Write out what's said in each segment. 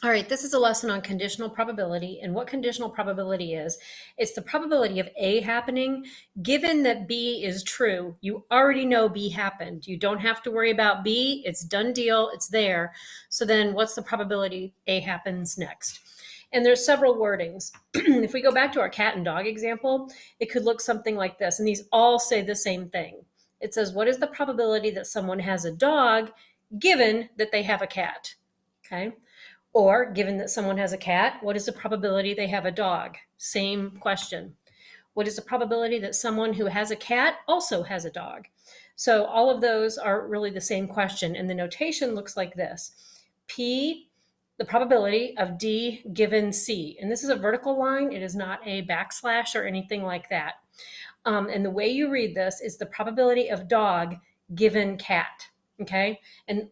All right, this is a lesson on conditional probability. And what conditional probability is, it's the probability of A happening given that B is true. You already know B happened. You don't have to worry about B. It's done deal. It's there. So then what's the probability A happens next? And there's several wordings. If we go back to our cat and dog example, it could look something like this. And these all say the same thing. It says, what is the probability that someone has a dog given that they have a cat? Okay. Or given that someone has a cat, what is the probability they have a dog? Same question. What is the probability that someone who has a cat also has a dog? So all of those are really the same question. And the notation looks like this. P, the probability of D given C. And this is a vertical line. It is not a backslash or anything like that. And the way you read this is the probability of dog given cat. Okay. And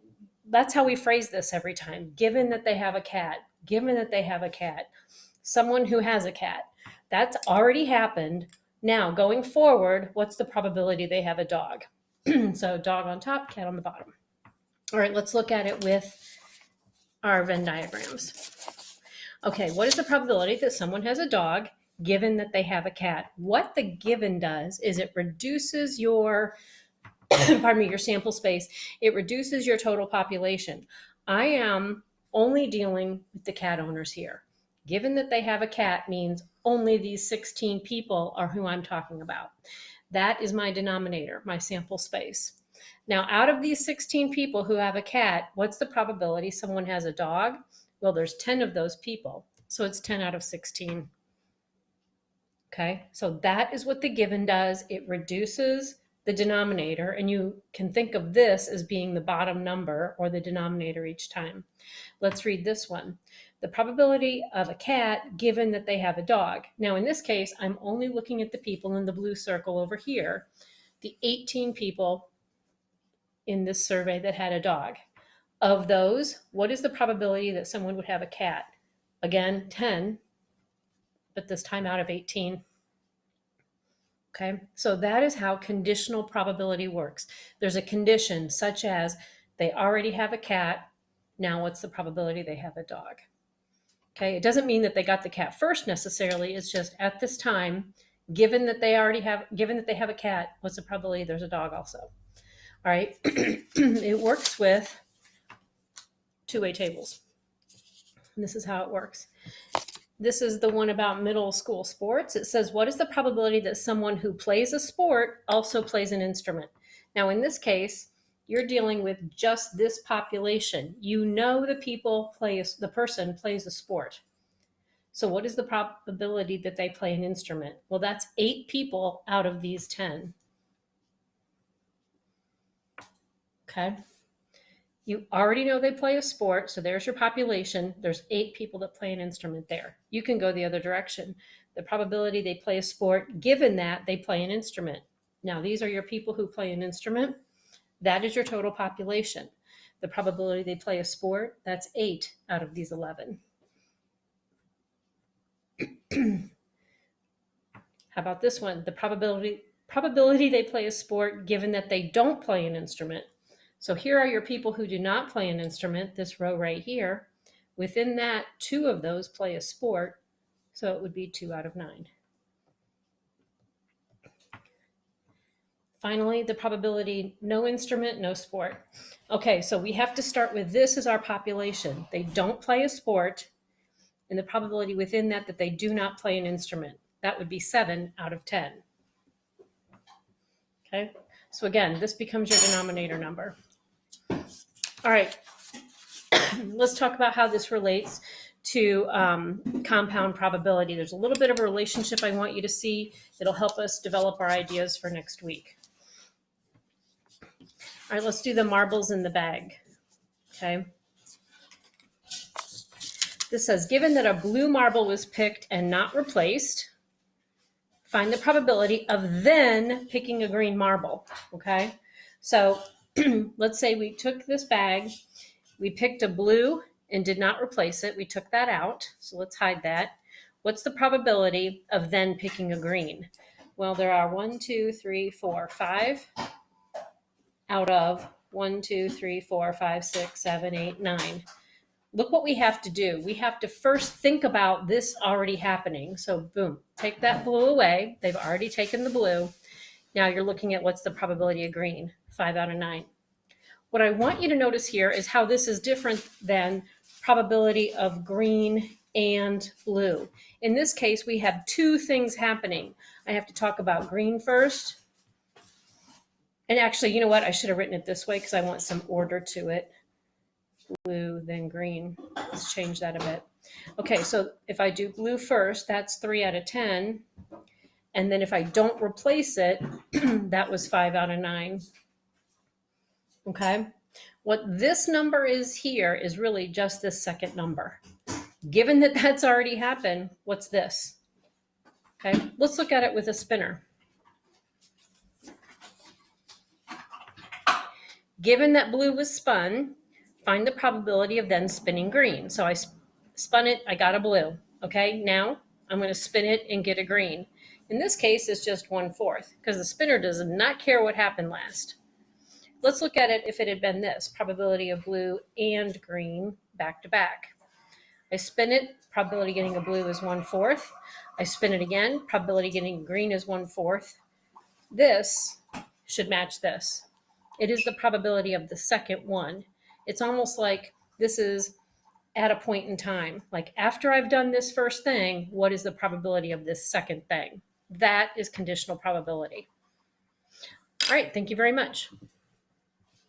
that's how we phrase this every time. Given that they have a cat, given that they have a cat, someone who has a cat, that's already happened. Now, going forward, what's the probability they have a dog? So dog on top, cat on the bottom. All right, let's look at it with our Venn diagrams. Okay, what is the probability that someone has a dog given that they have a cat? What the given does is it reduces your pardon me, your sample space. It reduces your total population. I am only dealing with the cat owners here. Given that they have a cat means only these 16 people are who I'm talking about. That is my denominator, my sample space. Now, out of these 16 people who have a cat, what's the probability someone has a dog? Well, there's 10 of those people, so it's 10 out of 16. Okay, so that is what the given does. It reduces the denominator, and you can think of this as being the bottom number or the denominator each time. Let's read this one. The probability of a cat given that they have a dog. Now, in this case, I'm only looking at the people in the blue circle over here, the 18 people in this survey that had a dog. Of those, what is the probability that someone would have a cat? Again, 10, but this time out of 18. Okay, so that is how conditional probability works. There's a condition such as they already have a cat. Now, what's the probability they have a dog? Okay, it doesn't mean that they got the cat first necessarily. It's just at this time, given that they have a cat, what's the probability there's a dog also? All right, it works with two-way tables. And this is how it works. This is the one about middle school sports. It says, what is the probability that someone who plays a sport also plays an instrument? Now, in this case, you're dealing with just this population. You know the person plays a sport. So what is the probability that they play an instrument? Well, that's 8 people out of these 10. Okay. You already know they play a sport, so there's your population. There's 8 people that play an instrument there. You can go the other direction. The probability they play a sport, given that they play an instrument. Now, these are your people who play an instrument. That is your total population. The probability they play a sport, that's 8 out of these 11. How about this one? The probability they play a sport, given that they don't play an instrument. So here are your people who do not play an instrument, this row right here. Within that, 2 of those play a sport, so it would be 2 out of 9. Finally, the probability, no instrument, no sport. Okay, so we have to start with this as our population. They don't play a sport, and the probability within that they do not play an instrument. That would be 7 out of 10. Okay, so again, this becomes your denominator number. All right, let's talk about how this relates to compound probability. There's a little bit of a relationship I want you to see. It'll help us develop our ideas for next week. All right, let's do the marbles in the bag. Okay. This says, given that a blue marble was picked and not replaced, find the probability of then picking a green marble. Okay. So let's say we took this bag, we picked a blue and did not replace it. We took that out. So let's hide that. What's the probability of then picking a green? Well, there are 1, 2, 3, 4, 5 out of 1, 2, 3, 4, 5, 6, 7, 8, 9. look what we have to do. We have to first think about this already happening. So boom, take that blue away. They've already taken the blue. Now you're looking at what's the probability of green, 5 out of 9. What I want you to notice here is how this is different than probability of green and blue. In this case, we have two things happening. I have to talk about green first. And actually, you know what? I should have written it this way because I want some order to it. Blue, then green. Let's change that a bit. Okay, so if I do blue first, that's 3 out of 10. And then if I don't replace it, that was 5 out of 9. Okay, what this number is here is really just this second number. Given that that's already happened, what's this? Okay, let's look at it with a spinner. Given that blue was spun, find the probability of then spinning green. So I spun it, I got a blue. Okay, now I'm going to spin it and get a green. In this case, it's just 1/4 because the spinner does not care what happened last. Let's look at it if it had been this, probability of blue and green back to back. I spin it, probability getting a blue is 1/4. I spin it again, probability getting green is 1/4. This should match this. It is the probability of the second one. It's almost like this is at a point in time. Like after I've done this first thing, what is the probability of this second thing? That is conditional probability. All right, thank you very much.